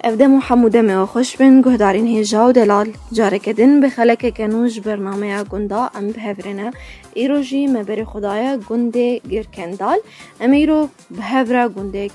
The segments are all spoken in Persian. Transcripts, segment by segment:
افدم حمودمه و خوش بن گهدارین هیجا و دلال جارکدن بخلک کنوش برنامه گندا ام بهفرنه ایروجی مبر خدایا گنده گرکندال امیرو بهفره گنده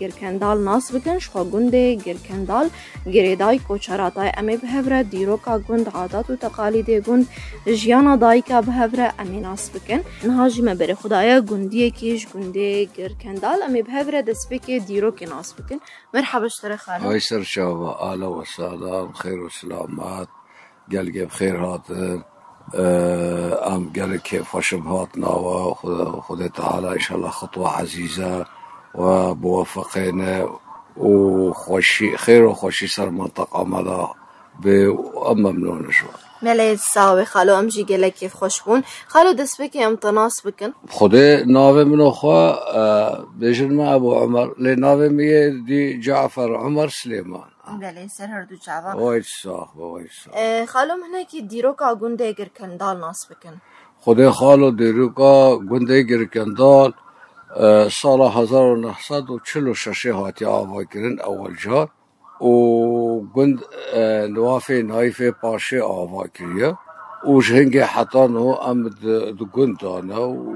گرکندال ناس بکنش خو گنده گرکندال گریدای کوچراتای امی بهفره دیروکا گند عادات و تقالید گند جیانا دایکا بهفره امی ناس بکن نهاجی مبر خدایا گندی کیش گنده گرکندال امی بهفره دسبک دیروک ناس بکن. مرحبا اشتري خالو ويسر شابا أهلا وسهلا بخير وسلامات قلقي بخير هاتن أم قلق كيف وشب هاتنا وخذ تعالى إن شاء الله خطوة عزيزة وبوفقنا وخوشي خير وخوشي صار منطقة مدى بأممنون شوي مليت ساوي خالو امجي قلق كيف خوش بون خالو دسبكي ام تناس بكن خده ناوي من أخوة بيجن ما أبو عمر لناوي مية دي جعفر عمر سليمان بله سر هردو جعفر وايد صاح خالو هناكي ديروكا گنده گرکندال ناس بكن خده خالو ديروكا گنده گرکندال سال 1946 هاتی آوا کرن اول جار و گند نوافي نايفه پاشه آوا کریه و جهنگه حتی نو ام دو گند دانه و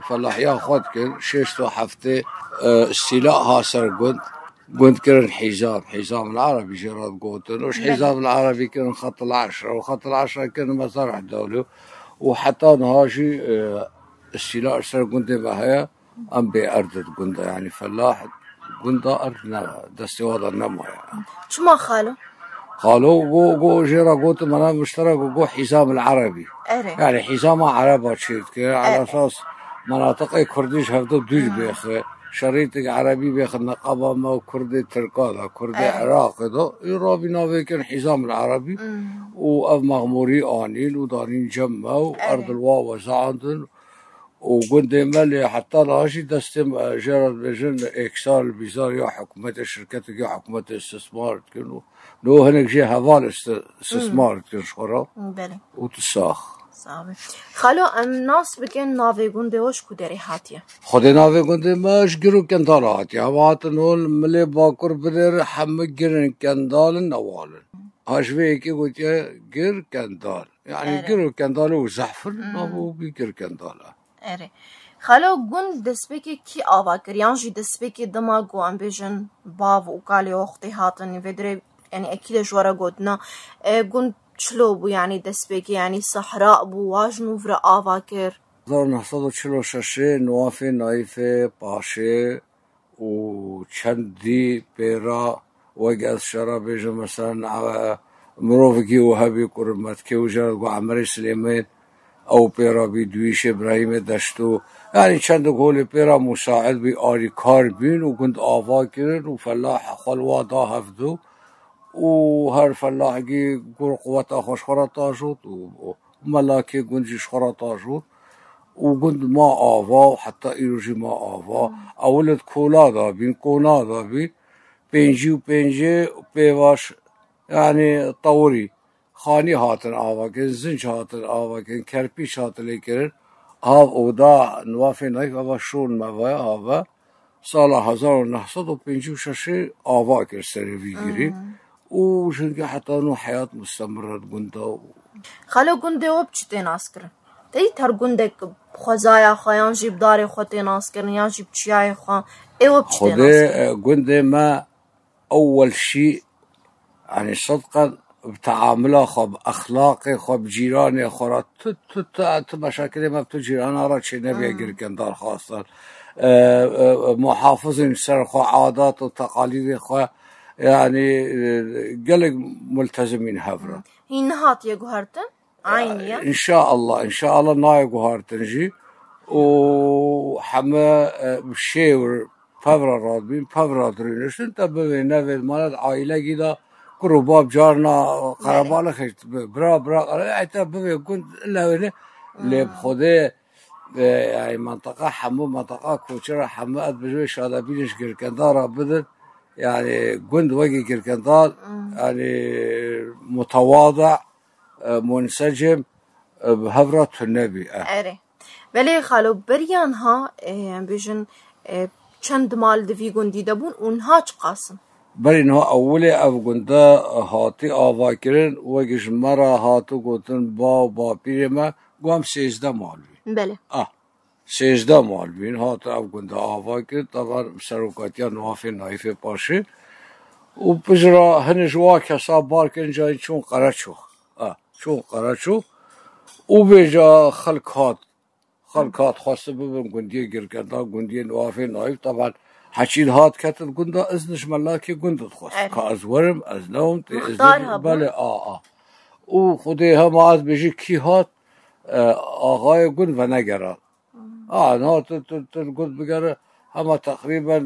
فلاحیا خود کن 6 تا هفته استیلاء هاسر گند کرن حزام العربي جراد قوتن وش حزام العربي كان خط العشرة وخط العشرة كان مسار الدولة وحتى نهاجي استيلاء سر قندة بهاي ام بأرض قندة يعني فلاح قندة أرض دستواد النمو يعني شو ما خالو جو جرا قوت منا مشترك جو حزام العربي يعني حزام عربي شيت على أساس مناطق كرديش هفتو دوج بيخه شريط عربي بياخذ نقابة ما كردي تركادا كردي عراق ده يرابي ناوي كان حزام العربي وأف مغموري آنيل ودارين جمع وأرض الواو زعندن وقندي مالي حتى لاشي دستم جرد بجن إكسار البيزار يا حكومة الشركات يا حكومة الاستثمار كانوا لو هناك جي هذا استثمار كنشخرا وتساخ صعبه خالو ام ناس بكن ناوي گنده وش كدري هاتيه خدي ناوي گنده ماش گرو كندال هاتيه هوات نول ملي باكر بدر حمق گرن كندال نوالن هاشوي كي قلت گر كندال يعني گرو كندال وزحفر نابو بيگر كندال اره خالو گند دسبكي كي آوا كريانجي دسبكي دماغو ام بيجن باو وقالي وقتي هاتن يفدري يعني اكيد جوارا قدنا گند شلو بو يعني دسبكي يعني صحراء بو واجنو فرا آواكر 1946 نوافي نايفه باشه و چندی پیرا وقت شراب بيجا مثلا مروفكي وهابي كرمتكي وجرد وعمري سليمان او پیرا بي دويش ابراهيم دشتو يعني چند قول پیرا مساعد بي آري كار بين وكنت آوا كرن وفلاح خلوا دا هفدو وهر فلاحی گر قوت آخوش خورتا شد و ملاکی گنجش خورتا شد و گند ما آوا حتی ایروژی ما آوا اولت کولا دابین کونا دابین پنجی و پنجی پیواش یعنی طوری خانی هاتن آوا کن زنج هاتن آوا کن کرپیش هاتن کرن آو اودا نوافی نایف آوا شون موای آوا سال 1956 آوا کر سروی گیری وشنكي حتى انه حياة مستمرة قندا خالو قندا وبشتي ناسكر تي تر قندك خزايا خيان جيب داري خوتي ناسكر يان جيب شياي خا اي وبشتي ناسكر قندا ما اول شيء يعني صدقا بتعامله خو باخلاقي خو بجيراني خو تت مشاكل ما بتجيران راه شي نبي قندار خاصة محافظين سر خو عادات وتقاليد خو يعني قلق ملتزمين هفرة هي نهات يا جوهرتن عينيا ان شاء الله ناي جوهرتن جي وحما بشيور فبرا رادبين فبرا درينش انت ببينا في المال عائلة كده قرباب جارنا قرباله خشت برا حتى ببي كنت الا وين اللي بخده يعني منطقة حمو منطقة كوشرة حماد بجوش هذا بينش كندارة بدل يعني جند وجه كركندال يعني متواضع منسجم بهفرة النبي. اره ولی خالو بریان ها بیشن چند مال دوی گندی دبون اونها چه قاسم؟ برین ها اولی او گنده هاتی آوا کرن وگش مرا هاتو گوتن با پیر ما گوهم 13 مال بین. بله 13 مال بین هاتو او گنده آوا کرد طبعا سروکاتیا نوافی نایف پاشه و بجرا هنش وا کسا بار کن جایی چون قرچو چون قرچو و بجا خلقات خواسته ببین گندی گرکندا گندی نوافی نایف طبعا حشید هات کتت گنده ازنش ملاکی گنده خواست که از ورم از نوم بله او خودی هم از بجی کی هات آقای گند و نگرد نه تو گند بگره همه تقریبا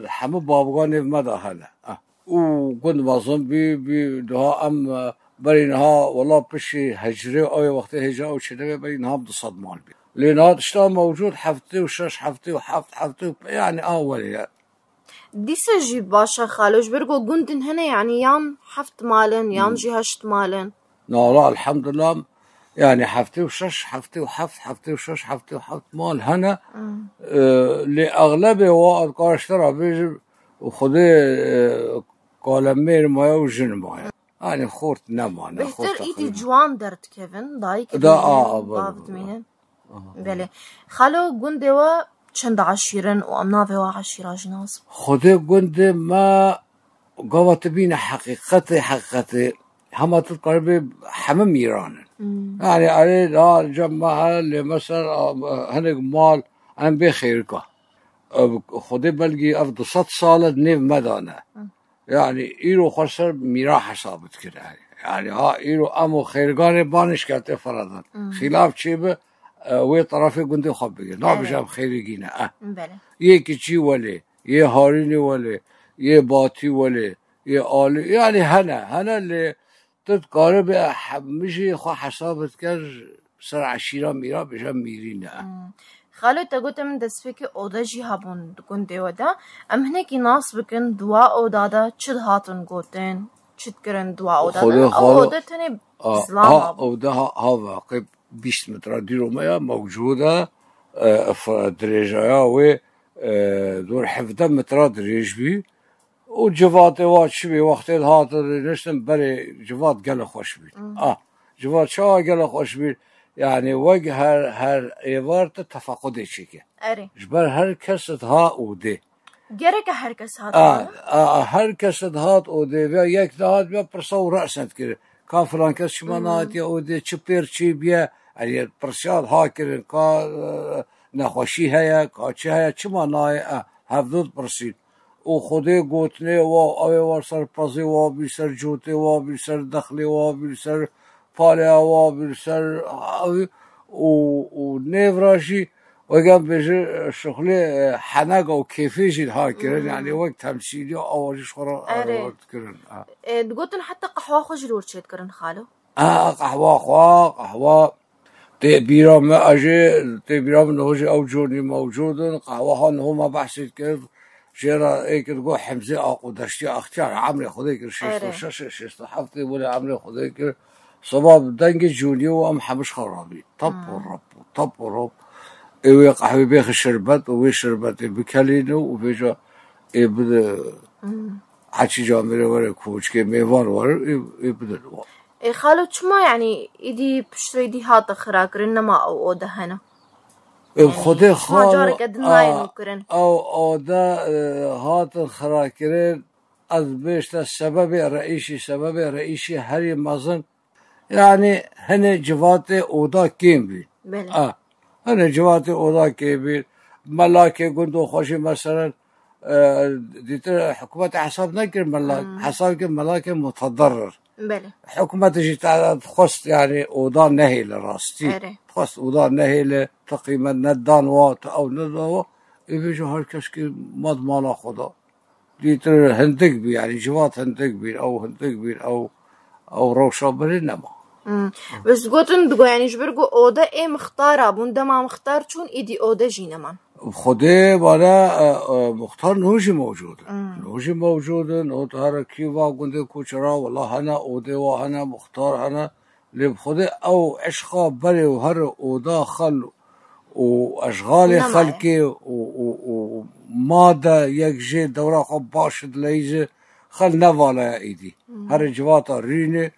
همه بابگان مده هنه او گند مازم بی دها ام برینها والله پشی هجره آی وقت هجره او چنه برینها هم 200 مال بی لین هات اشتا موجود هفته و 6 هفته و 7 هفته یعنی اولی دیسه جی باشه خالوش برگو گندن هنه يعني يام 7 مالن يام جي 8 مالن لا الحمد لله يعني هفته و 6 هفته و 7 هفته و 6 هفته و 7 مال هنا لأغلب وقت قاشترا بيجي وخده قالمير مايا و جن مايا يعني خورت نمان بهتر ايدي جوان درد كيفن دايك دا بابد مينن بله خالو گنده و چند عشیرن و امناوه و عشیره جناس خده گنده ما قوات بين حقيقتي هم تقريبا همه ميرانن يعني عليه لا جمعها اللي مثلا هنك مال عم بخيركا خده بلقي أفضل 100 سالة نيف مدانه يعني إيرو خسر ميرا حسابت كده يعني إيرو أمو خيرقاني بانش كاتي فرضا خلاف چيبه وی طرفی گنده خواب بگیر نابشم خیلی گینه یه کچی ولی یه هارینی ولی یه باتی ولی یه آلی یعنی هنه اللي تتقاره به میشه خواه حسابت کرد سر عشیره میرا بشم میرینه خالو تا گوته من دست فکر اوده جی هبون گنده ودا ام هنکی ناس بکن دوا اوده دا چد هاتون گوتن چد کرن دوا اوده دا اوده تنه اسلام اوده ها واقع 20 متر دیرومیا موجوده درجه و دور 17 متر درج بی و جواد وات شبی وقتی هات نشتم برای جواد گل خوش بید جواد شا گل خوش بید یعنی وجه هر ایوارت تفقده چیکه جبر هر کس ها اوده گره که هر کس هات هر کس هات اوده و یک دهات بیا پرسو رأسنت کرد که فلان کس شما نهاتی اوده چه پیر چی بیا يعني برسياد هاكرن كا نخوشي هيا كا چه هيا چما ناي هفدود برسيد او خده گوتنه و اوه سر پازي و بسر جوته و بسر دخلي و بسر پاليا و بسر و نيفراشي وقام بيجي شغلي حناقه و كيفيجي هاكرن يعني وقت تمثيلي اواجيش خورا وقت كرن تقولن حتى قهوة خجلور شيت كرن خالو قهوة تبيرا ما أجي تبيرا من هوجي أو جوني موجود قهوة هن هما بحثت كذا جرا إيك تقول حمزة أو دشتي أختيار عمري خديك شيست حفتي ولا عمري خديك صباب دنج جوني وأم حمش خرابي طب ورب إيه قهوة بيخ الشربت وبي شربت بكلينه وبيجا إيه بده حكي جامري ورا كوش كي ميوان ورا إيه بده خالو چما يعني إيدي بشتري دي هات خراكرن نما أو أوده هنا خده خالو أو أوده هات خراكرن از بيشت السبب رئيسي هري مازن يعني هن جوات أوده كيم بي هن جوات أوده كيم بي ملاكي قندو خوشي مثلا ديتر حكومة حساب نكر ملاك حساب ملاك متضرر بله حكومة تجي تخص يعني أوضاع نهي لراستي تخص أوضاع نهي لتقييم ندان وات أو ندان يبيجوا هالكش كي مضمانة خدا ديتر هندق بي يعني جوات هندق بي أو روشة برينما بس قلتن دقو يعني جبرقو أوضا إيه مختارة بوندا ما مختار چون إيدي أوضا جينما خده وانا مختار نوجي موجود نوت هر كيوا قنده كوچرا والله هنا اوده وهنا مختار هنا اللي بخده أو عشقا بري وهر وداخل وأشغال خلقي ومادة يكجي دورا خب باشد ليزة خل نوالا ايدي هر جواتا ريني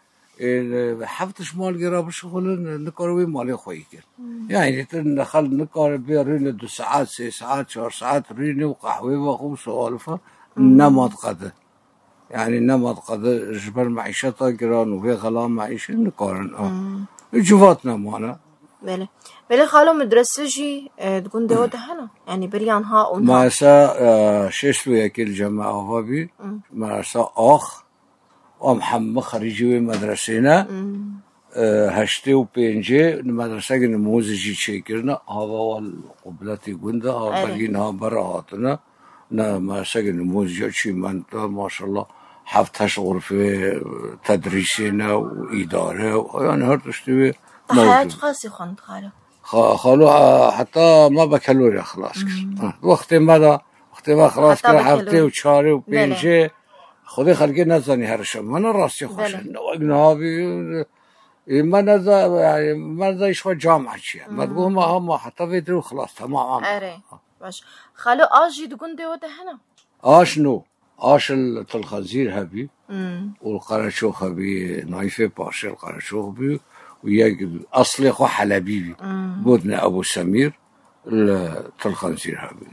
حفتش مال قراب الشغل نكروي مالي خوي كر يعني نخل نكار بي ريني 2 ساعات 3 ساعات 4 ساعات ريني وقهوة وخبز سوالفة نمط قده يعني نمط قده جبل معيشتها قران وفي غلام معيشة نقارن جواتنا مانا بله خالو مدرسة جي تكون دوته هنا يعني بريان ها ونها ما سا ششتو يكيل جماعة هابي ما سا آخ ومحمد خريجي مدرسينا هشتي وبينجي المدرسة نموذجي شكرنا هذا والقبلتي قندا هذا بلقينها براهاتنا ما سجن نموذج شي منطقة ما شاء الله حفتش غرفة تدريسنا وإدارة يعني هرتشتوي حياة قاسي خند خالو حتى ما بكالوريا خلاص وقت ما خلاص كده حفتي وشاري وبينجي خذي خلقي نزاني هرشم من راسي خوش نوابي ما نزا يعني ما نزا يشوى جامعة شيء ما تقول ما هم حتى فيدرو خلاص تمام أري باش خالو آجي تكون دوته هنا شنو الخنزير هبي والقرشوخ هبي نايفة باشا القرشوخ بي وياك أصلي خو حلبيبي بودنا أبو سمير الخنزير هبي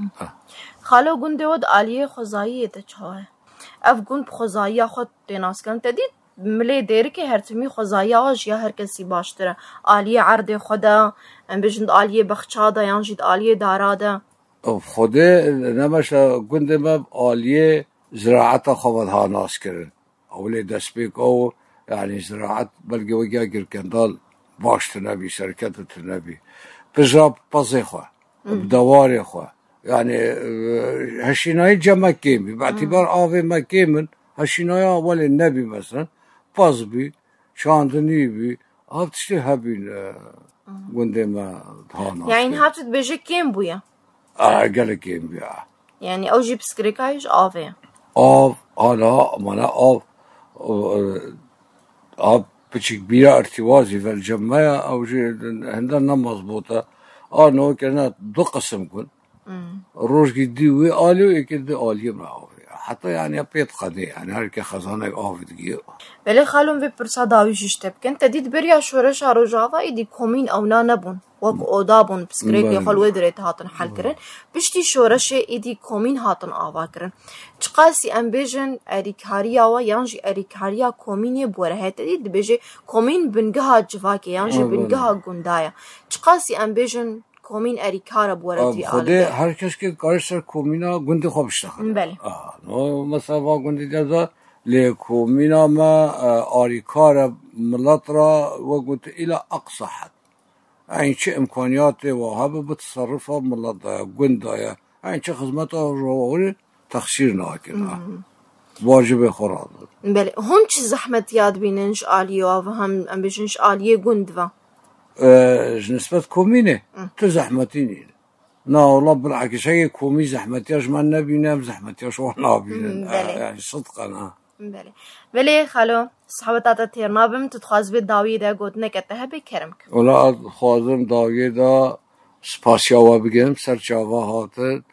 خالو قندي ود آلية خزائية تجاه اف گوند خوزایا خود تناس کن تدید ملی دیر که هر تمی خوزایا آج یا هر کسی باشتره آلیه عرض خدا ام بجند آلیه بخچاده یا جید آلیه داراده خوده نمشه گوند ما آلیه زراعت خواد ها ناس کرد اولی دست بیک او یعنی زراعت بلگه وگه گرکندال باشتنه بی شرکت تنبی بجراب پازه خواه بدوار خواه يعني هالشيناي جمع كيمي باعتبار آوي ما كيمن هالشيناي أول النبي مثلا بازبي شاندني بي هابتشتي هابين وندي ما دهانا يعني هابتت بيجي كيم بويا قال كيم بيا يعني أو جيب سكريكايش آوي لا مانا بشي كبيرة ارتوازي في الجمعية أو جي عندنا مضبوطة نو كانت 2 قسم كن روش جدي وآلي وكده آلي معه حتى يعني بيت قدي يعني هركي خزانة آفد جيو بله خالون في برسا داويش اشتبكن تديد بريا شورش هارو جاوا ايدي كومين او نابون وك اودابون بسكريك يخل ودريت هاتن حل كرن بشتي شورش ايدي كومين هاتن آوا كرن چقاسي امبيجن اريكاريا و يانجي اريكاريا كوميني بوره تديد بيجي كومين بنگها جواكي يانجي بنگها گندايا چقاسي امبيجن کومین اریکار بوردی خوده هر کس که کارش سر کومینا گنده خواب اشتخل بله مثلا با گنده جزا لی کومینا ما اریکار ملت را و گنده الى اقصى حد این چه امکانیات واهب بتصرفها ملت دایا گنده دایا این چه خدمت روحوری تخسیر ناکن واجب خوراد بله هم چه زحمت یاد بیننش آلیه و هم بیشنش آلیه گنده و نسبة كومينة تزحمتيني لا والله بالعكس هي كومي زحمتياش ما نبينا زحمتياش واحنا بينا يعني صدقا بله خالو صحبتات تيرنا بم تتخاز بيت داوية دا قوتنا كتها بكرمك ولا خازم داوية دا سپاسياوا بگم سرچاوا هاتت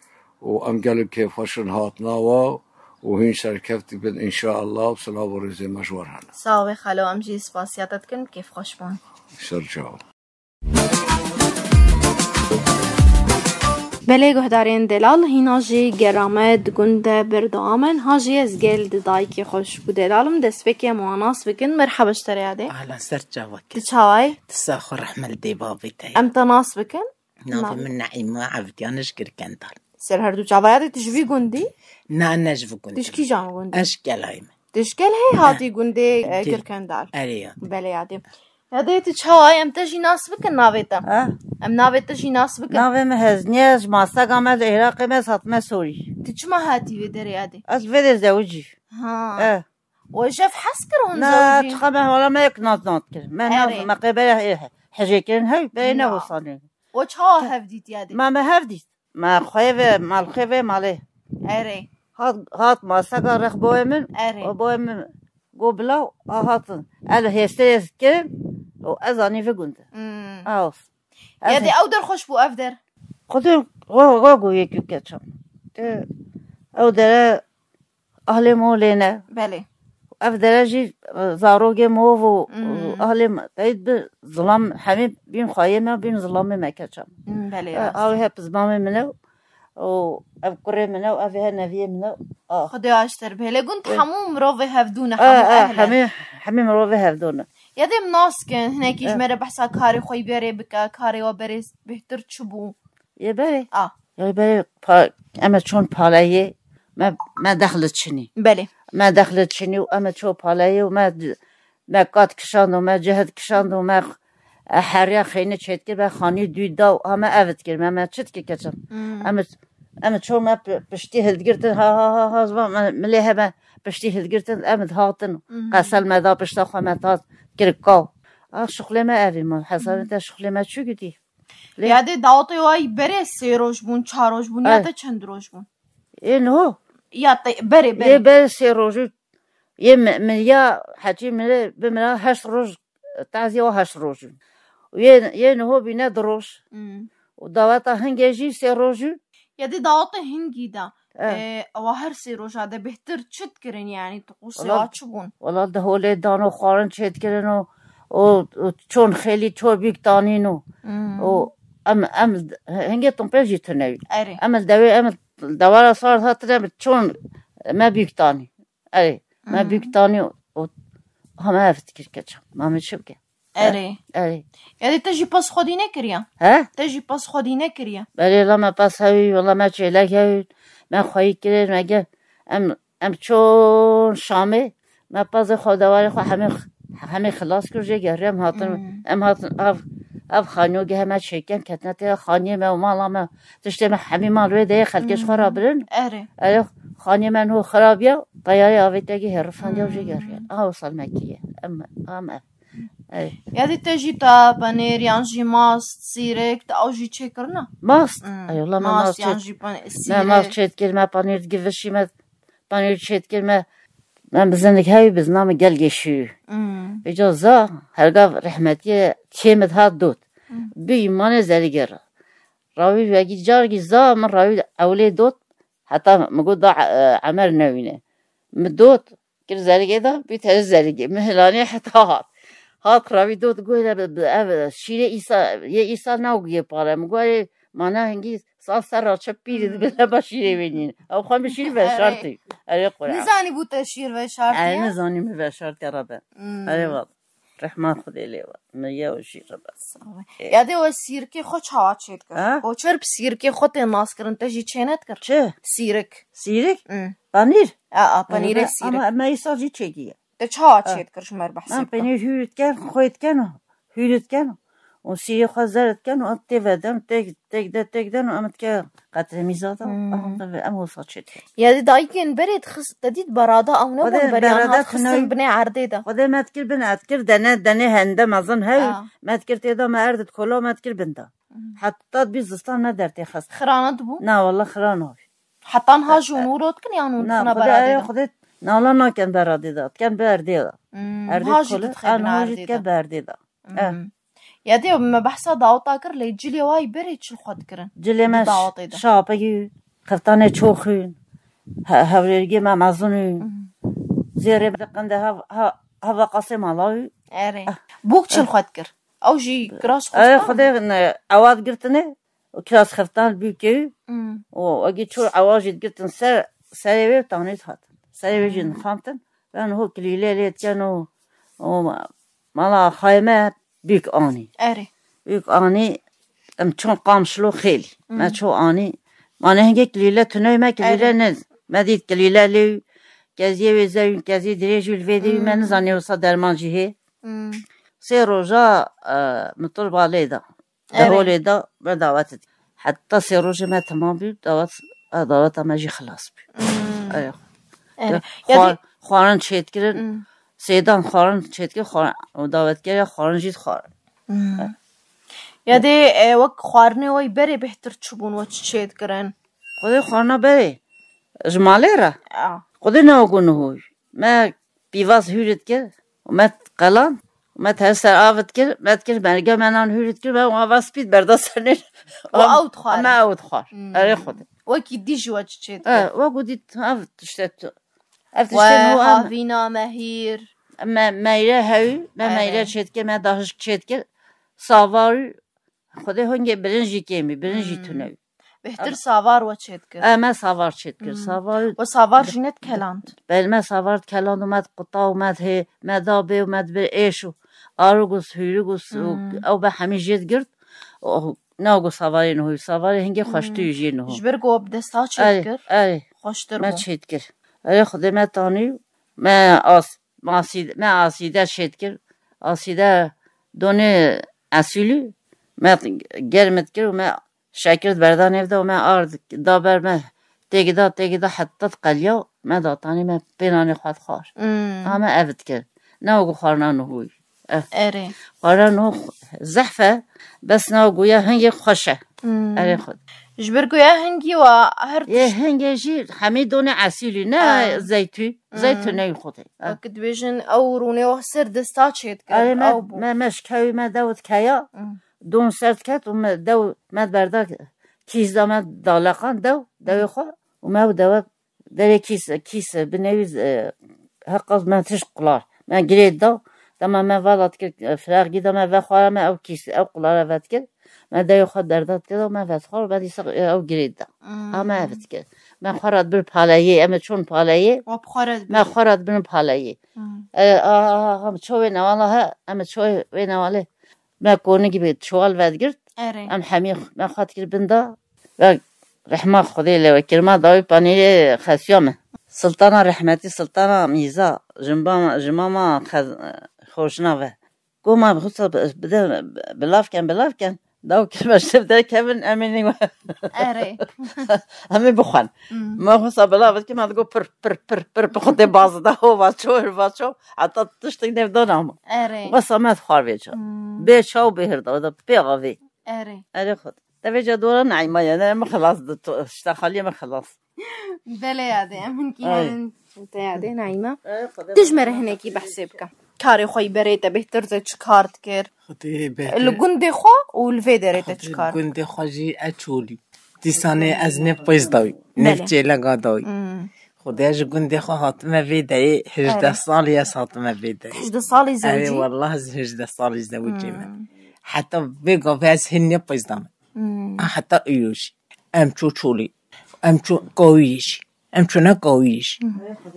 وام قالب كيف فشن هاتنا وهين سركفتي بن ان شاء الله وصلاة ورزي مجور هنا ساوي خالو امجي سپاسياتت كن كيف خوش بان سرچاوا بله گهدارین دلال هینا جی گرامد گنده بردامن هاجی از گل دای که خوش بود دلالم دست بکی مواناس بکن مرحبا شتریاده اهلا سرجاوك تشاوي تساخر رحمل دي بابي تاي ام تناس بکن نافي من نعيمة عبديانش كركندال سر هردو جاوایاده تشوی گندی نا نجف گندال تشکی جام گندی اشكال هايمة تشکل هی هاتی گنده کرکندال اريا بله یاده یاده تشاوي ام تجی ناس بکن ناویتا ام ناویتا جی ناس بکن ناوی مهزنیز ماستا قامد عراقی مسات مسوری تچما هاتی وی دریاده از فيدي زوجي ها وشاف حسكر هون لا زوجي تقبل ولا ما يكنط نط كر ما ناف ما قبل حجيكن هاي بينه وصلين وچها هفديت يادي ما هفديت ما خويفه مال خويفه ماله اري هات ماستا رخ بوي من اري وبوي من قبلا هات ال هيستيس كن و ازانی في قنده اوس یادی او در خوش بو اف در خودم غاگو یکی کچم او در اهل مولینه بله اف درجی زاروگ مو و اهل تاید به ظلام همه بین خواهیم بین ظلام مکچم بله او هپ زمام منو و اف کره منو اف ها نویه منو خدا اشتر بله گند همو مروه هفدونه همه مروه هفدونه یادی مناس کن هنکیش مره بحثا کاری خوی بره بکا کاری و بره بهتر چبو یه بره یه بره اما چون پالایه ما دخلت شنی بله ما دخلت شنی و اما چون پالایه و ما قات کشاند و ما جهد کشاند و ما حریا خینه چید که به خانی دویدا و همه اوت کرد ما چید که کچم اما چون ما پشتی هدگرتن ها ملیه ما پشتی هدگرتن امد هاتن قسل مدا پشتا خواه مداد کرکاو شغل ما اوی ما حسن تا شغل ما چو گدی یادی داوتی وای بره 3 روز بون 4 روز بون یا تا چند روز بون این هو یا بره یه بره 3 روز یه ملیا حجی مله بملا 8 روز تعزیه و 8 روز یه نهو بینه دروش و داوتا هنگیجی 3 روز یادی داوت هنگی دا او هر 3 روز ده بهتر چت کرن یعنی تقوسی آچبون والا ده هوله دانو خارن چت کرن و چون خیلی چو بیک دانینو و هنگی تنپل جیتر نوی دوارا صار هاتر چون ما بیک دانی ما بیک دانی و همه هفت کر کچم مامه چه بگه یادی تجی پاس خودی نکریا تجی پاس خودی نکریا بله لا ما پاس هاوی والا ما چهلک هاوی ما خواهی کرد مگه ام چون شامه ما پاس خودواری خو همه خلاص کرد گرم هاتن ام هاتن اف خانیوگه همه شکن کتنته خانی ما و مالا ما تشتی ما همه مال ویده خلکش خرابرن خانی من هو خرابیا قیای آویتگی هرفان دیو جگرین وصل مکیه یادی تجی تا پنیر یانجی ماست سیرک تا اوجی چه کرنا ماست ایولا ما ماست یانجی ما ماست چت کر ما پنیر گوشی ما پنیر چت کر ما من بزندگی هایی بزنام گل گشی بجازا هرگاه رحمتی چیمت هات دود بی ایمان زلیگر راوی وگی جارگی زا من راوی اولی دود حتی مگو دا عمر نوینه مدود کر زلیگه دا بی تر زلیگه مهلانی حتی هات راوی دود گویده شیره ایسا نوگیه پاره مگوی مانا هنگی سر را چپ پیرید بله با شیره بینین او خواهم شیر و شرطی نزانی بود شیر و شرطی نزانی و شرطی را به واد رحمان خودی لیواد میه و شیر را بس یاده و سیرکی خود چاوات شید کرد و چرب سیرکی خود ناس کرن تجی چینت کرد چه؟ سیرک پنیر؟ پنیر سیرک اما ایسا جی چه گیه ده چاوات شید کرد شمار بحثی من پنیر هیرت کن خوید کن هیرت کن و سیری خزرت کن و ات ودم تک دن و امت که قطر میزادا ام وصل شد یادی دایکن برید خس دید برادا او نبود بریان خستن بنی عرده دا خدا متکر بن اتکر دنه هنده مزن هی متکر تیدا مردت کلا متکر بنده حتی بیزستان ندارتی خست خرانت بو نه والله خرانه حتی ها جونورات کن یانون خنا براده دا خودت نه والله نکن براده دا کن برده دا هاجد خیلی عرده دا برده دا یادی ما بحثا داوتا کر لی جلی وای بری چل خود کرن جلی ما شاپگی خفتانه چوخین هورگی ما مزونی زیره بدقنده هوا قاسم علاوی بوک چل خود کر او جی کراس خود خود عواد گرتنه و کراس خفتان بیکی و اگه چور عواجید گرتن سریوی تانید هات سریوی جن خامتن و هو کلیله لیت کنو و مالا خایمه büyük ani. Büyük ani çon qamşlo xeyli. Ma ço ani. Mana hengek lile tüneymek lile ne? Medit lile li geziye ve zevin geziye direjül vedi men zanıyorsa derman cihe. Se roja mutol baleda. Daholeda ve davet et. Hatta se roja ma tamam bir davet ama ji xalas bir. Xwaran çetkirin سیدان خارن چیت خارن و دعوتگر خارن جیت خارن یادی وقت خارنه وای بری بهتر چبون و چیت کرن خودی خارنه بری جماله را خودی ناگونه هوی ما بیواز هیرت که و ما قلان ما تهسر آفت كر بعد كر برگه منان هورید کر و آواز بید بردا سرنیر و اوت خوار ما اوت خوار اره خود وکی دیج و چید و گودید آفت تشتت و هاوینا مهیر میره هاوی ما میره چید که ما داشت چید که ساوار خود هنگه برنجی کمی برنجی تونوی بهتر ساوار و چید کر ما ساوار چید کر ساوار و ساوار جنت کلاند بل ما ساوار کلاند اومد قطع اومد هی مدابه اومد بر ایشو آرگوس هیرگوس او به همه جید گرد ناگو سواری نهوی سواری هنگی خوشتوی جی نهو جبر گوب دستا چید کر اره خوشتر ما بو چید کر اره خود ما تانی ما آسیده چید کر آسیده دونه اصیلی ما گرمت کر و ما شکرت بردان افده و ما آرد دابر ما تیگه حتی قلیا ما داتانی ما بینانی خواهد خوار اما افت کر ناگو خوارنا نهوی اره خوارنا نهو زحفه بس ناگویا هنگی خوشه اره خود جبر گویا هنگی و هر یه هنگی جی همه دونه اصیلی نه زیتونه خوده وقت بیشن او رونه و سر دستا چید کر اره ما مشکوی ما داود کیا دون سرد کت و ما دو ما بردا کیز دامد دالقان دو خو و ما دو در کیس بنویز حق از من تش قلار من گرید دما ما والد که فراغ گیدا ما وخوار ما او کیس او قلار وقت کرد ما دو خود درداد کرد و ما وقت خوار بعدی سق او گرید اما وقت کرد ما خورد بر پالایه اما چون پالایه و بخورد ما خورد بر پالایه هم چوی نواله ها اما چوی نواله ما کونه gibi çuval vergir. Am hami ma khatir binda ve rahma khudayla ve kirma davi panire khasiyam. Sultana rahmeti sultana miza jimama خوشنا ve. Goma khusa bida bilafken dav kirmaştı der Kevin emini ve. Ere. Hami bukhan. Ma khusa bilafet ki ma go pır khude bazı da o vaço hatta tıştık nevdan ama. Ere. Ve samet kharveca. به شاو بهرده و پیغاوی اره خود توجه دوره نعیمه یعنی ما خلاص اشتغالی ما خلاص بله یاده امن کی یاده نعیمه تجمره هنکی بحسب که کاری خوی بریده بهتر زد چکارت کر لگنده خوا و الوی دریده چکار لگنده خوا جی اچولی دیسانه از نف پیز داوی نف چیلا گا داوی خودش گنده خو هاتمه ویده 18 سالی است هاتمه ویده 18 سالی زوجی؟ اره والله از 18 سالی زوجی من حتی بگو از هنی پیزدم حتی ایوشی امچو چولی امچو قویش امچو نه قویش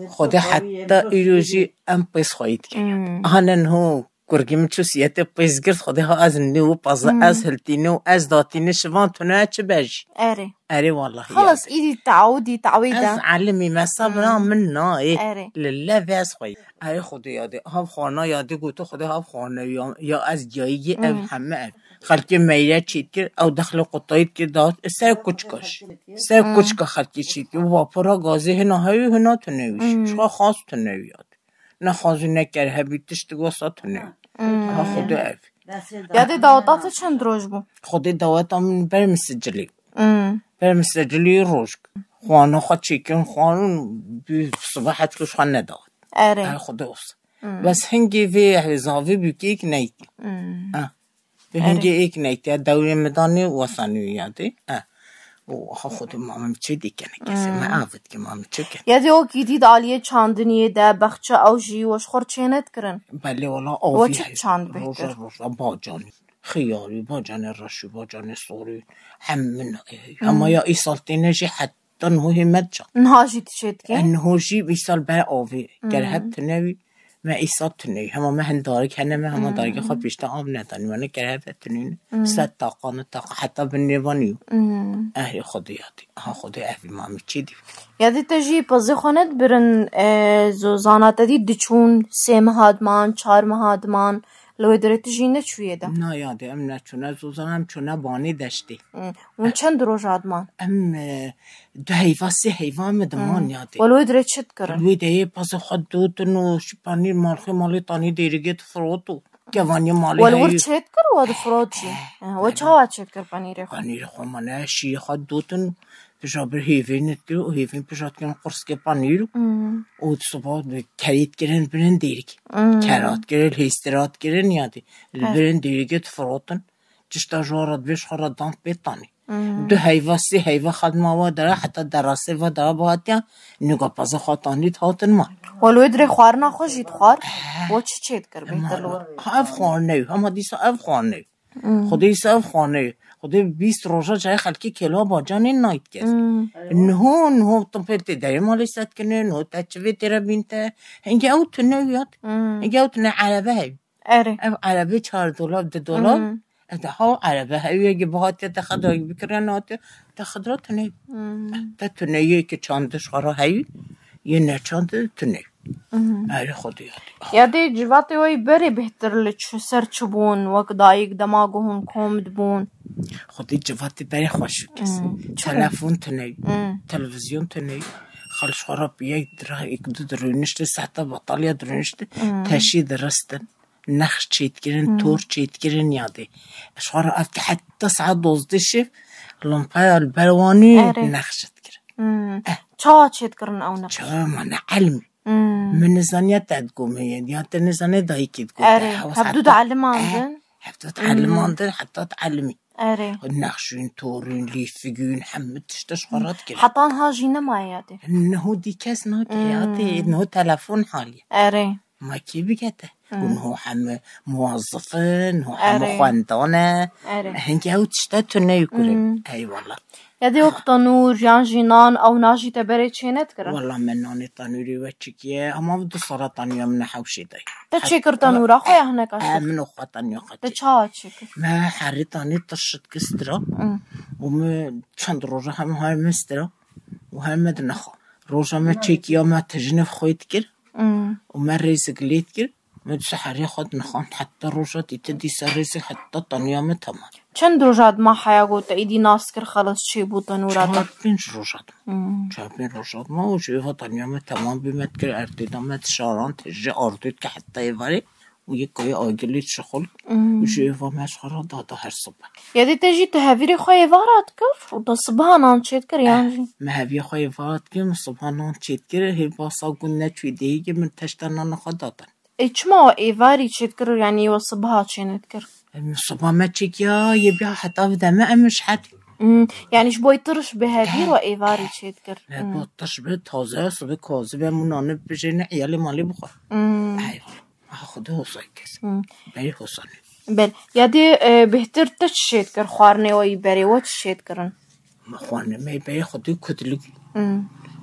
خود حتی ایوشی ام پیز خواهید که آنن هو گرگیم چو سیت پیز گرد خود ها از نیو پازه از هلتینو از داتینه شوان تونه چه بجی اره والله خلاص ایدی تعویده از علمی مصابرا من نای لله ویز خوی اره خود یاده ها خانه یاده گوتو خود ها خانه یا از جایی او همه خلقی میره چید کرد او دخل قطعید که داد سر کچکا خلقی چید که واپرا گازه هناهایی هنا تنویش شما خواست تنویاد نه خواهی نکر هبیتش دگوسا تنوی ها خود او یاده داوتات چند روز بو؟ خود داوت هم برمسجلی روشک خوانو خود چیکن خوانو صبحت کش خوان نداد اره خود اوست بس هنگی وی زاوی بیکی ایک نیتی هنگی ایک نیتی دوری مدانی واسانوی یاده خود مامم چه دیکنه کسی ما آفت که مامم چه کنه یاده او گیدید آلیه چاندنیه ده بخچه اوجی وش خور چینت کرن بله والا آوی چه چاند بهتر باجانی خیاری باجان رشو باجان سوری همه یا ای سالتینه جی حتی مهمت جان نهاجی تشید که؟ نهاجی بیسال بر آوی گر حد تنوی ما ای سال تنوی همه ما هنداری کنه ما همه داری که خود بیشتر آب ندانی منه گر حد تنوی ست تاقانه حتی بنیوانیو اهی خود یادی خود اهی مامی چی دیو یادی تجی پازی خواند برن زانات دی دچون 3 مهادمان 4 مهادمان لو درت جینه چویه ده نه یاده ام نه چونه زوزانم چونه بانی داشتی اون چند روز آدمان ام 2 حیوان 3 حیوان مدمان یاده ولو درت شد کرن لوی ده پس خود دوتن و شپانی مالی تانی دیرگیت فروتو گوانی مالی ولو شد کر واد فروت چی و چه چه کر پنیر خو منه شی خود دوتن بجابر هیوینت کرد و هیوین بجات کن قرص که پنیر و صبح کرید کردن برن دیرک کرات کرد هیسترات کرد نیادی برن دیرکت فراتن جشتا جوارد بیش خورد دانت بیتانی دو هیواسی هیوا خدمه و داره حتی دراسه و داره باید نگاه پس خاطانیت هاتن ما ولو در خوار نخوشید خوار و چی چید کر بهتر اف خوار نیو هم دیسا اف خوار نیو خودیسا اف خوار نیو خودی 20 روزه جای خلکی کلا با جانی نایت کس نه تنپیت داری مالی ست کنه نه تچوی تیرا بینته هنگه او تنه یاد هنگه او تنه عربه هی عربه $4 $2 ها عربه هایی اگه باهات تخدایی بکرن آتی تخدرا تنه تا تنه یه که چاندش خورا هایی یه نه چانده تنه اره خودی یادی جواتی وی بری بهتر لچو سر چبون وقت دایک دماغو هم کمد بون خودی جواتی بری خوشو کس تلفون تنه تلویزیون تنه خالش خورا بیایی درا ایک دو درونشته سحتا بطالیا درونشته تشی درستن نخش چیت گرن تور چیت گرن یاده اشخارا افتی حتی ساعت 12 شف لنپای البروانی نخشت گرن چا چیت گرن او نخش چا من علمی من نزانیت تدگوم هید یا تنزانه دایی کید گوته هبدو تعلماندن هبدو تعلماندن حتی تعلمی نخشون تورين ليفقون حمد تشخرات كده حطان هاجي نما يادي انه دي كاس ناكياتي انه تلفون حالي ما كي بكته وانه حم موظفين هو حم خواندانه هنك او تشتتو يكرم اي والله يدي وقت نور جان جينان او ناجي تبري تشينت كرا والله مناني تنوري وچكيه اما بدو سرطان يوم نحوشي داي تشكر تنورا خويا هناك من اخواتن يا اختي تشا تشكر ما حريتاني تشت كسترا وما چند روزه هم هاي مسترا وهم مدنخو روزه ما تشيكيا ما تجنف خويت كر وما ريز قليت كر ما بسحري خد نخان حتى روزه تدي سريز حتى طنيامه تمام چند روزات ما حياغو تايدي ناسكر خلص شي بو تنورات بنش روزات چابين روزات ما وشيفا طنيامه تمام بمتكر ارتدامت شاران تجي اردت که حتى يفاري ويكوي آجليت شغل وشيفا مسخرة دادا هر صبح يدي تجي تهافيري خوي فارات كر ودا صبحانان تشيت كر يعني ما هافي خوي فارات كر صبحانان تشيت كر هي باسا قلنا تشويديه من تشتنا نخداتا ايش ما ايفاري تشيت كر يعني وصبها تشينت كر الصبح ما تشيك يا يبيع حتى في دماء مش حد يعني شبو يطرش بهافير وايفاري تشيت كر بطرش به تازه صبح كاذبه منانه بجين عيالي مالي بخور ايوه خده حسای کس بری حسانی بل یادی بهتر تشید کر خوارنه وی بری و تشید کرن خوارنه می بری خودی کدلگی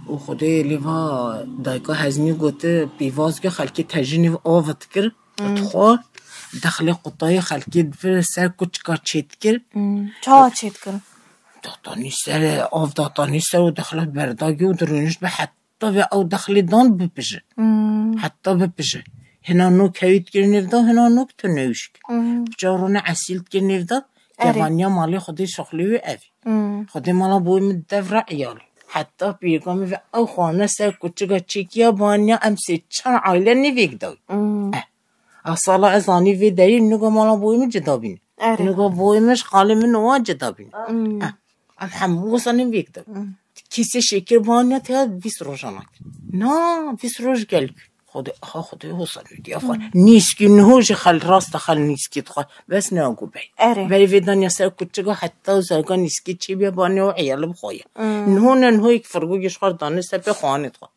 و خودی لیوا دایکا هزینی گوته بیواز که خلکی تجینی و آوت کر اتخوار داخل قطعه خلکی دفر سر کچکا چید کر چا چید کر داتانی سر آف داتانی سر و داخل برداگی و درونش به حتی او داخل دان بپشه حتی بپشه هنا نوک هیت گرنیفدا هنا نوک تو نیوشک جارون عسیلت گرنیفدا جوانیا مالی خودی شغلی و اوی خودی مالا بویم دفر عیال حتی بیگامی و او خانه سر کچگا چیکیا بانیا امسی چند عائله نیویگ داوی اصلا از آنی وی داری نگا مالا بویم جدا بین نگا بویمش خالی من نوا جدا بین ام حموس نیویگ داوی کسی شکر بانیا تیاد 20 روزانک نه 20 روز گلک خودی حسن ویدی افغان نیست که نهوش خال راست خال نیست که تخواه بس ناگو بی ولی ویدان یا سر کچگا حتی و زرگا نیست که چی بیا بانه و عیال بخواهی نهو یک فرگو گشخار دانه سپه خوانه تخواه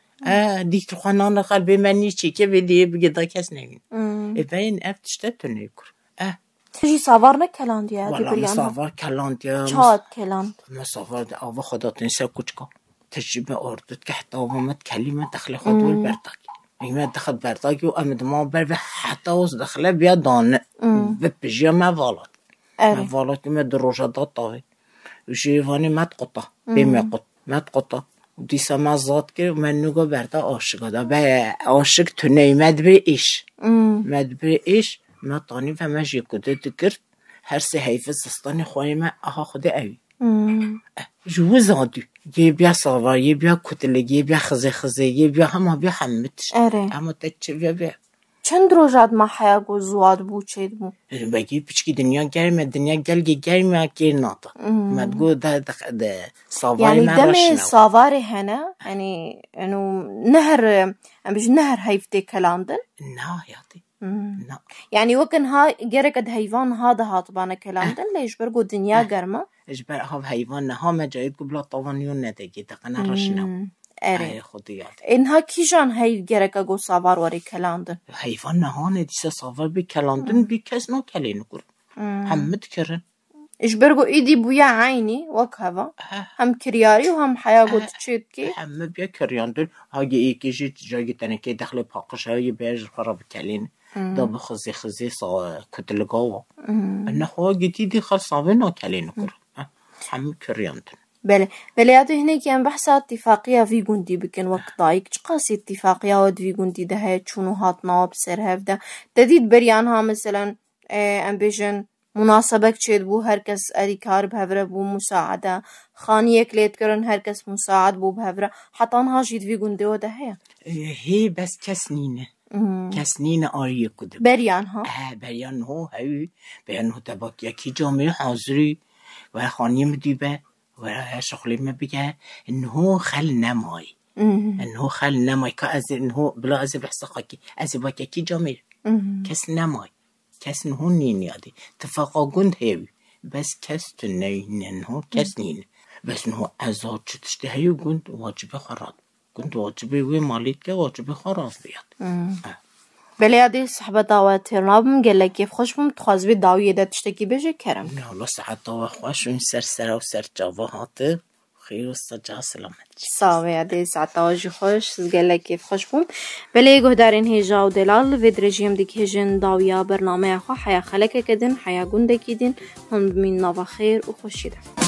دیکتر خوانان خال بی من نیست چی که ویدیه بگه دا کس نگین این افتشته تو نیکر تجی ساوار نکلاند یا والا ساوار کلاند یا چاد کلاند ما ساوار آوا خداتین سر کچگا تجربه اردت که حتی آوامد کلمه دخل خود ول برداگی میگم دخل برداگی و امید ما بر به حتی از دخله بیا دانه به پیجی موالات موالات که من دروجه داد تاوی و شیوانی مد قطع بیم قطع مد قطع و دیسا مزاد که من نگاه برده عاشق دا به عاشق تو نیمد بر ایش مد بر ایش ما تانی فهمش یکوده دکرد هر سه حیف زستانی خواهی من آها خود اوی جو زادو یه بیا ساوار یه بیا کتلگی یه بیا خزه یه بیا همه بیا حمدش اما تچه بیا چند روزات ما حیا گو زواد بو چید بو بگی پیچکی دنیا گرمه دنیا گلگی گرمه که ناتا مدگو ده ساوای يعني من دم رشنو صافاري هنا يعني انه نهر مش نهر هيفتي كلاندن نه یادی نه يعني وكن ها جركد هيفان هذا هاطبانا كلاندن ليش برقو دنيا قرمه اجبر هاو حیوان نه ها مجاید قبلا طوانیون ندگی دقنا رشنو اري خودی یاد انها كيجان هاي جركا جو صافار وري كلاندن حیوان نه ها ندیسه ساوار بی کلاندن بی کس نو کلین کر همه دکرن ايش برقو ايدي بويا عيني وكهفا هم كرياري وهم حياة قد تشيدكي همه بیا کریاندن هاگه ایکیجی جایی تنکی دخل پاقش هایی بیاج خراب کلین دا بخزی خزی سا کتلگاوا انه هاگه دیدی خل ساوه نا کلین کر همه کریاندن بله بلياتو هنا كان بحثا اتفاقية في جندي بكن وقت ضايق قاسي اتفاقية ود في جندي ده هي شنو هات ناب سر هفدا تديد بريانها مثلا امبيجن مناسبة تشيد بو هركس اريكار بهفرة بو مساعدة خانية كليت كرن هركس مساعد بو بهفرة حتى انها جيد في جندي وده هي بس کسنینه کسنینه آریه کده بريانها بیان هو هاي بیان هو تباک یکی جامعه حاضری و خانیه مدیبه و شغلی مبیگه انه خل نمای انه خل نمای که از انه بلا از بحث خاکی از با یکی جامعه کس نمای کس نه نینیادی تفاقا گند هیوی بس کس تو نینه کس نینه بس نه ازاد چتشته هیو گند واجبه خراد گند واجبه وی مالیت که واجبه خراب بیاد بله یادی صحبت داوه ترنابم گله کیف خوش بم تخواز بی داویه ده تشتکی بجه کرم نه الله ساعت داوه خوش این سر و سر جاوه هاته خیر و سجا سلامت ساوه یادی ساعت داوه جی خوش گله کیف خوش بم بله گوه دارین هیجا و دلال وید رژیم دیک هیجن داویا برنامه خو حیا خلکه کدین حیا گنده کدین هم بمین نوا خیر و خوشیده